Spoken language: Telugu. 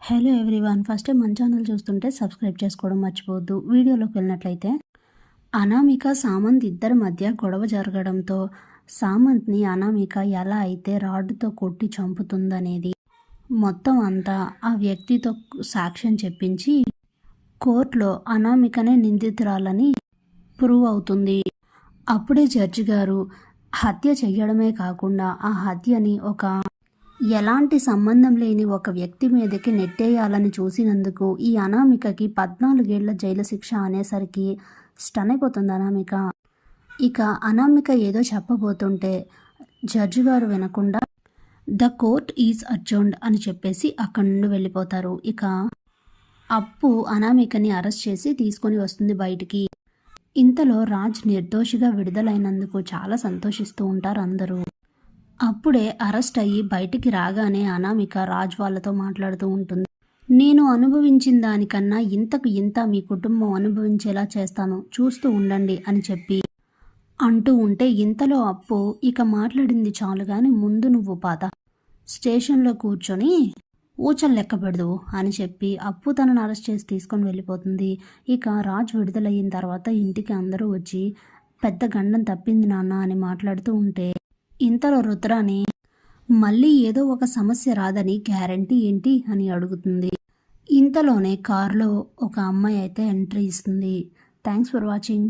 హలో ఎవ్రీవన్, ఫస్ట్ టైం మన ఛానల్ చూస్తుంటే సబ్స్క్రైబ్ చేసుకోవడం మర్చిపోవద్దు. వీడియోలోకి వెళ్ళినట్లయితే అనామిక సామంత్ ఇద్దరి మధ్య గొడవ జరగడంతో సామంత్ని అనామిక ఎలా అయితే రాడ్డుతో కొట్టి చంపుతుందనేది మొత్తం అంతా ఆ వ్యక్తితో సాక్ష్యం చెప్పించి కోర్టులో అనామికనే నిందితురాలని ప్రూవ్ అవుతుంది. అప్పుడే జడ్జి గారు హత్య చెయ్యడమే కాకుండా ఆ హత్యని ఎలాంటి సంబంధం లేని ఒక వ్యక్తి మీదకి నెట్టేయాలని చూసినందుకు ఈ అనామికకి 14 ఏళ్ల జైలు శిక్ష అనేసరికి స్టన్ అయిపోతుంది అనామిక. ఇక అనామిక ఏదో చెప్పబోతుంటే జడ్జి గారు వినకుండా ద కోర్ట్ ఈజ్ అడ్జర్న్డ్ అని చెప్పేసి అక్కడి నుండి వెళ్ళిపోతారు. ఇక అప్పు అనామికని అరెస్ట్ చేసి తీసుకొని వస్తుంది బయటికి. ఇంతలో రాజ్ నిర్దోషిగా విడుదలైనందుకు చాలా సంతోషిస్తూ ఉంటారు అందరూ. అప్పుడే అరెస్ట్ అయ్యి బయటికి రాగానే అనామిక రాజ్ వాళ్ళతో మాట్లాడుతూ ఉంటుంది. నేను అనుభవించిన దానికన్నా ఇంతకు ఇంత మీ కుటుంబం అనుభవించేలా చేస్తాను, చూస్తూ ఉండండి అని చెప్పి అంటూ ఉంటే ఇంతలో అప్పు ఇక మాట్లాడింది చాలు కానీ ముందు నువ్వు పాత స్టేషన్లో కూర్చొని ఊచలు లెక్క పెడదువు అని చెప్పి అప్పు తనను అరెస్ట్ చేసి తీసుకొని వెళ్ళిపోతుంది. ఇక రాజ్ విడుదలయ్యిన తర్వాత ఇంటికి అందరూ వచ్చి పెద్ద గండం తప్పింది నాన్న అని మాట్లాడుతూ ఉంటే ఇంతలో రుద్రాని మళ్ళీ ఏదో ఒక సమస్య రాదని గ్యారంటీ ఏంటి అని అడుగుతుంది. ఇంతలోనే కారులో ఒక అమ్మాయి అయితే ఎంట్రీ ఇస్తుంది. Thanks for watching.